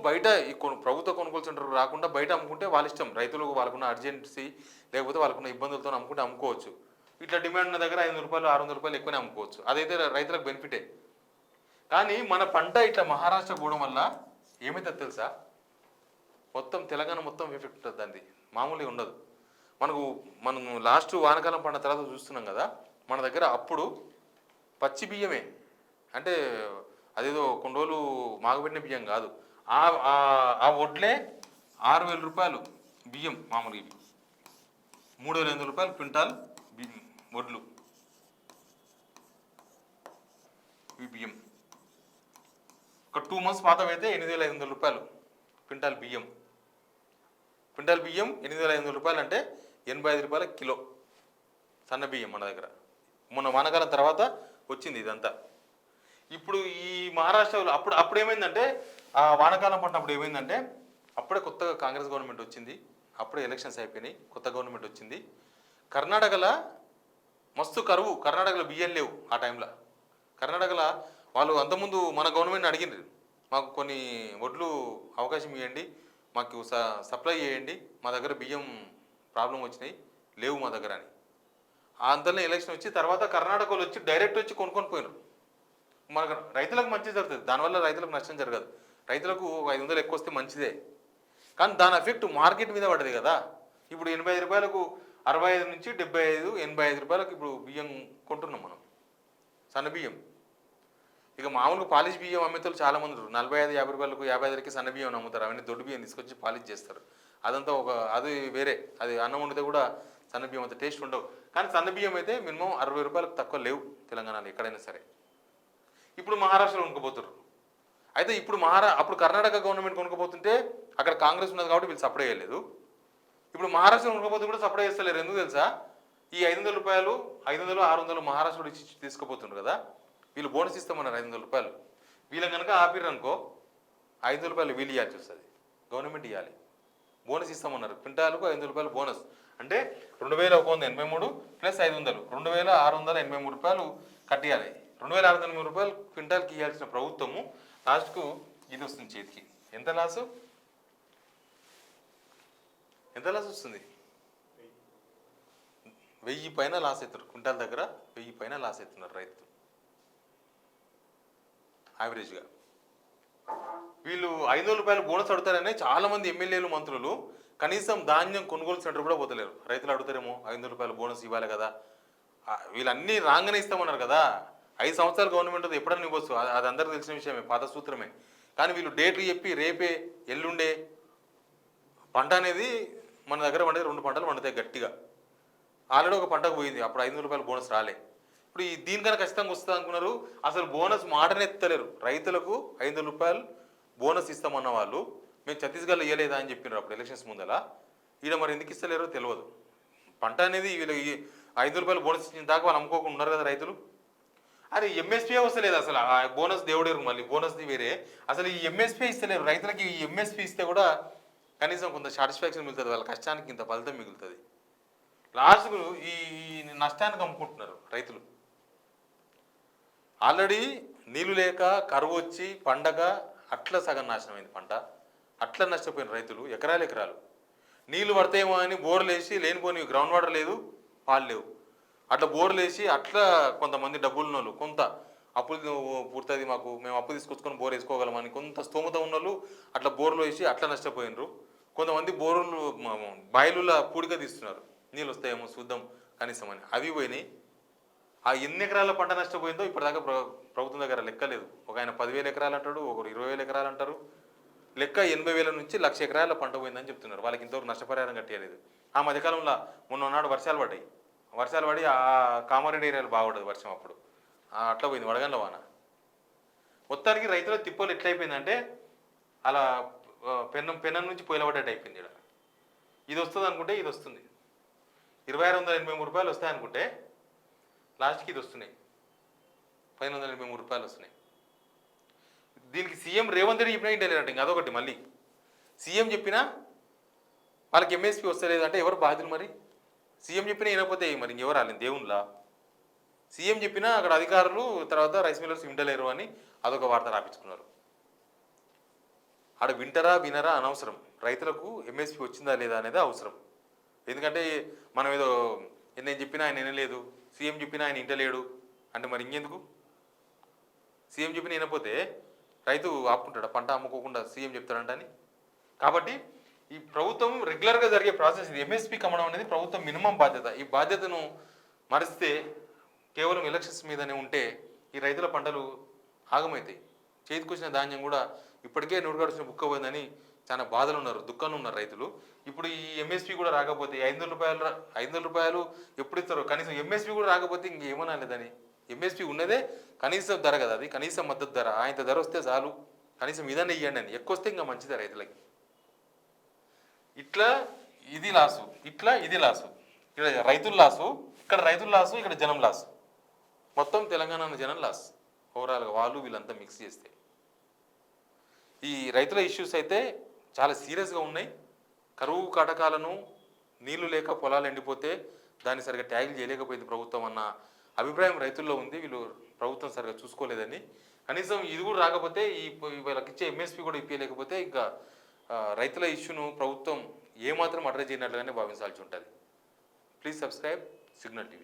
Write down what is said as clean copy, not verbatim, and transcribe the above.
బయట ఈ ప్రభుత్వ కొనుగోలు సెంటర్ రాకుండా బయట అమ్ముకుంటే వాళ్ళ ఇష్టం. రైతులు వాళ్ళకున్న అర్జెన్సీ లేకపోతే వాళ్ళకున్న ఇబ్బందులతో అమ్ముకుంటే అమ్ముకోవచ్చు. ఇట్లా డిమాండ్ ఉన్న దగ్గర ₹500 ₹600 ఎక్కువనే అమ్ముకోవచ్చు. అదైతే రైతులకు బెనిఫిటే. కానీ మన పంట ఇట్లా మహారాష్ట్ర పోవడం వల్ల ఏమైతుంది తెలుసా? మొత్తం తెలంగాణ మొత్తం ఎఫెక్ట్ ఉంటుంది దాన్ని. మామూలుగా ఉండదు. మనం లాస్ట్ వానకాలం పంట తర్వాత చూస్తున్నాం కదా, మన దగ్గర అప్పుడు పచ్చి బియ్యమే, అంటే అదేదో కొన్ని రోజులు మాగబెట్టిన బియ్యం కాదు, ఆ వడ్లే ₹6,000 బియ్యం. మామూలుగా ఇవి ₹3,800 క్వింటాల్ బియ్యం వడ్లు. ఈ బియ్యం ఒక 2 months పాతమైతే ₹8,500 క్వింటాల్ బియ్యం. క్వింటాల్ బియ్యం ₹8,500 అంటే ₹85 కిలో సన్న బియ్యం మన దగ్గర. మొన్న వానకాలం తర్వాత వచ్చింది ఇదంతా. ఇప్పుడు ఈ మహారాష్ట్రలో అప్పుడు ఏమైందంటే, ఆ వానకాలం పంట అప్పుడు ఏమైందంటే, అప్పుడే కొత్తగా కాంగ్రెస్ గవర్నమెంట్ వచ్చింది, అప్పుడే ఎలక్షన్స్ అయిపోయినాయి, కొత్త గవర్నమెంట్ వచ్చింది. కర్ణాటకలో మస్తు కరువు, కర్ణాటకలో బియ్యం లేవు ఆ టైంలో. కర్ణాటకలో వాళ్ళు అంతకుముందు మన గవర్నమెంట్ని అడిగిండ్రు, మాకు కొన్ని వడ్లు అవకాశం ఇవ్వండి, మాకు సప్లై చేయండి, మా దగ్గర బియ్యం ప్రాబ్లం వచ్చినాయి, లేవు మా దగ్గర అని. అంతలో ఎలక్షన్ వచ్చి తర్వాత కర్ణాటకలో వచ్చి డైరెక్ట్ వచ్చి కొనుక్కొని పోయినారు. మనకు రైతులకు మంచి జరుగుతుంది, దానివల్ల రైతులకు నష్టం జరగదు. రైతులకు 500 ఎక్కువ వస్తే మంచిదే, కానీ దాని ఎఫెక్ట్ మార్కెట్ మీద పడ్డది కదా. ఇప్పుడు ₹85 65 నుంచి 75 ₹85 ఇప్పుడు బియ్యం కొంటున్నాం మనం, సన్న బియ్యం. ఇక మామూలుగా పాలిష్ బియ్యం అమ్మేతలు చాలామంది ఉంటారు. ₹45 ₹50 సన్న బియ్యం అమ్ముతారు. అవన్నీ దొడ్డు బియ్యం తీసుకొచ్చి పాలిష్ చేస్తారు. అదంతా అది వేరే, అది అన్నం వండితే కూడా సన్న బియ్యం అంత టేస్ట్ ఉండవు. కానీ సన్న బియ్యం అయితే మినిమం ₹60 తక్కువ లేవు తెలంగాణలో ఎక్కడైనా సరే. ఇప్పుడు మహారాష్ట్రలో కొనుక్కోపోతున్నారు. అయితే అప్పుడు కర్ణాటక గవర్నమెంట్ కొనుక్కోపోతుంటే అక్కడ కాంగ్రెస్ ఉన్నది కాబట్టి వీళ్ళు సప్లై చేయలేదు. ఇప్పుడు మహారాష్ట్ర కొనుక్కోపోతే కూడా సప్లై చేస్తలేరు. ఎందుకు తెలుసా? ఈ ₹500 500 600 మహారాష్ట్రలో ఇచ్చి తీసుకుపోతున్నారు కదా, వీళ్ళు బోనస్ ఇస్తామన్నారు ₹500. వీళ్ళని కనుక ఆపిర్రు అనుకో ₹500 వీళ్ళు ఇవ్వాల్సి వస్తుంది, గవర్నమెంట్ ఇవ్వాలి. బోనస్ ఇస్తామన్నారు, క్వింటాలకు ₹500 బోనస్. అంటే 2,183 ప్లస్ 500 ₹2,683 కట్టియాలి. ₹2,683 క్వింటాల్కి ఇవ్వాల్సిన ప్రభుత్వము లాస్ట్కు ఇది వస్తుంది చేతికి. ఎంత లాసు వస్తుంది? 1000 పైన లాస్ అవుతారు. క్వింటాల్ దగ్గర 1000 పైన లాస్ అవుతున్నారు రైతు యావరేజ్గా. వీళ్ళు ₹500 బోనస్ అడుగుతారని చాలామంది ఎమ్మెల్యేలు మంత్రులు కనీసం ధాన్యం కొనుగోలు సెంటర్ కూడా పోతలేరు. రైతులు అడుగుతారేమో ₹500 బోనస్ ఇవ్వాలి కదా, వీళ్ళన్నీ రాగానే ఇస్తామన్నారు కదా. 5 సంవత్సరాలు గవర్నమెంట్ ఎప్పుడన్నా ఇవ్వచ్చు, అది అందరికీ తెలిసిన విషయమే, పాత సూత్రమే. కానీ వీళ్ళు డేట్లు చెప్పి రేపే ఎల్లుండే పంట అనేది మన దగ్గర పండే 2 పంటలు పండుతాయి గట్టిగా. ఆల్రెడీ ఒక పంటకు పోయింది, అప్పుడు ₹500 బోనస్ రాలే. ఇప్పుడు దీనికన్నా ఖచ్చితంగా వస్తుంది అనుకున్నారు. అసలు బోనస్ మాటనెత్తలేరు. రైతులకు ₹500 బోనస్ ఇస్తామన్న వాళ్ళు మేము ఛత్తీస్గఢ్లో ఇవ్వలేదా అని చెప్పినారు అప్పుడు ఎలక్షన్స్ ముందల. ఈడ మరి ఎందుకు ఇస్తలేరో తెలియదు. పంట అనేది వీళ్ళకి ₹500 బోనస్ ఇచ్చిన దాకా వాళ్ళు అమ్ముకోకుండా ఉన్నారు కదా రైతులు. అరే ఎంఎస్పీ వస్తలేదు అసలు, ఆ బోనస్ దేవుడేరు, మళ్ళీ బోనస్ది వేరే. అసలు ఈ ఎంఎస్పీ ఇస్తలేరు రైతులకి. ఈ ఎంఎస్పీ ఇస్తే కూడా కనీసం కొంత సాటిస్ఫాక్షన్ మిగులుతుంది, వాళ్ళ కష్టానికి ఇంత ఫలితం మిగులుతుంది. లాస్ట్కు ఈ నష్టానికి అమ్ముకుంటున్నారు రైతులు. ఆల్రెడీ నీళ్ళు లేక కరువు వచ్చి పండగ అట్లా సగం నాశనమైంది పంట, అట్లా నష్టపోయిన రైతులు ఎకరాలు. నీళ్ళు పడతాయేమో అని బోర్లు వేసి లేనిపోని గ్రౌండ్ వాటర్ లేదు, పాలు లేవు, అట్లా బోర్లు వేసి అట్లా కొంతమంది డబ్బులున్నోళ్ళు కొంత అప్పులు పుడుతుంది మాకు, మేము అప్పు తీసుకొచ్చుకొని బోర్ వేసుకోగలమని కొంత స్తోమత ఉన్నోళ్ళు అట్లా బోర్లు వేసి అట్లా నష్టపోయినరు. కొంతమంది బోర్లు బాయిలుల పూడిగా తీస్తున్నారు, నీళ్ళు వస్తాయేమో చూద్దాం కనీసం అని, అవి పోయినాయి. ఆ ఎన్ని ఎకరాల పంట నష్టపోయిందో ఇప్పటిదాకా ప్రభుత్వం దగ్గర లెక్క లేదు. ఒక ఆయన 10,000 ఎకరాలు అంటాడు, ఒకరు 20,000 ఎకరాలు అంటారు. లెక్క 80,000 నుంచి 1,00,000 ఎకరాల పంట పోయిందని చెప్తున్నారు. వాళ్ళకి ఇంతవరకు నష్టపరిహారం కట్టేయలేదు. ఆ మధ్యకాలంలో మొన్ననాడు వర్షాలు పడి ఆ కామారెడ్డి ఏరియాలో బాగుండదు వర్షం, అప్పుడు అట్లా పోయింది వడగండ్ల వాన. మొత్తానికి రైతుల తిప్పలు ఎట్లయిపోయిందంటే అలా పెన్నం నుంచి పొయ్యిలబడ్డట్టు అయిపోయింది. ఇక్కడ ఇది వస్తుంది అనుకుంటే ఇది వస్తుంది, ₹2,683 వస్తాయి అనుకుంటే లాస్ట్కి ఇది వస్తున్నాయి, ₹1,583 వస్తున్నాయి. దీనికి సీఎం రేవంత్ రెడ్డి చెప్పినా ఇంటలేరంట. ఇంకా అదొకటి, మళ్ళీ సీఎం చెప్పినా వాళ్ళకి ఎంఎస్పీ వస్తలేదు అంటే ఎవరు బాధ్యులు? మరి సీఎం చెప్పినా వినకపోతే మరి ఇంకెవరు రాలేదు దేవునిలా? సీఎం చెప్పినా అక్కడ అధికారులు తర్వాత రైస్ మిల్లర్స్ వింటలేరు అని అదొక వార్త రాపించుకున్నారు. ఆడ వింటరా వినరా అనవసరం. రైతులకు ఎంఎస్పి వచ్చిందా లేదా అనేది అవసరం. ఎందుకంటే మనం ఏదో నేను చెప్పినా ఆయన వినలేదు, సీఎం చెప్పినా ఆయన వింటలేడు అంటే మరి ఇంకెందుకు? సీఎం చెప్పిన వినపోతే రైతు ఆపుకుంటాడా పంట అమ్ముకోకుండా సీఎం చెప్తాడంట అని? కాబట్టి ఈ ప్రభుత్వం రెగ్యులర్గా జరిగే ప్రాసెస్ ఇది. ఎంఎస్పీకి అమ్మడం అనేది ప్రభుత్వం మినిమం బాధ్యత. ఈ బాధ్యతను మరిస్తే కేవలం ఎలక్షన్స్ మీదనే ఉంటే ఈ రైతుల పంటలు ఆగమవుతాయి. చేతికొచ్చిన ధాన్యం కూడా ఇప్పటికే నోటుగడుచిన బుక్క పోయిందని చాలా బాధలు ఉన్నారు, దుఃఖంలో ఉన్నారు రైతులు. ఇప్పుడు ఈ ఎంఎస్పీ కూడా రాకపోతే 500 రూపాయలు ఎప్పుడు ఇస్తారో, కనీసం ఎంఎస్పీ కూడా రాకపోతే ఇంకేమన్నా లేదని. ఎంఎస్పీ ఉన్నదే కనీసం ధర కదా, అది కనీసం మద్దతు ధర. ఆయన ధర వస్తే చాలు, కనీసం ఇదన్నీ ఇవ్వండి అని. ఎక్కువ వస్తే ఇంకా మంచిదే రైతులకి. ఇట్లా ఇది లాసు, ఇట్లా ఇది లాసు. ఇక్కడ రైతుల లాసు, ఇక్కడ రైతుల లాసు, ఇక్కడ జనం లాసు. మొత్తం తెలంగాణ జనం లాస్ ఓవరాల్గా, వాళ్ళు వీళ్ళంతా మిక్స్ చేస్తే. ఈ రైతుల ఇష్యూస్ అయితే చాలా సీరియస్గా ఉన్నాయి. కరువు కాటకాలను, నీళ్లు లేక పొలాలు ఎండిపోతే దాన్ని సరిగా ట్యాగిల్ చేయలేకపోయింది ప్రభుత్వం అన్న అభిప్రాయం రైతుల్లో ఉంది. వీళ్ళు ప్రభుత్వం సరిగా చూసుకోలేదని. కనీసం ఇది కూడా రాకపోతే వీళ్ళకి ఇచ్చే ఎంఎస్పీ కూడా ఇప్పలేకపోతే ఇంకా రైతుల ఇష్యూను ప్రభుత్వం ఏమాత్రం అడ్రస్ చేయనట్లుగానే భావించాల్సి ఉంటుంది. Please subscribe signal TV.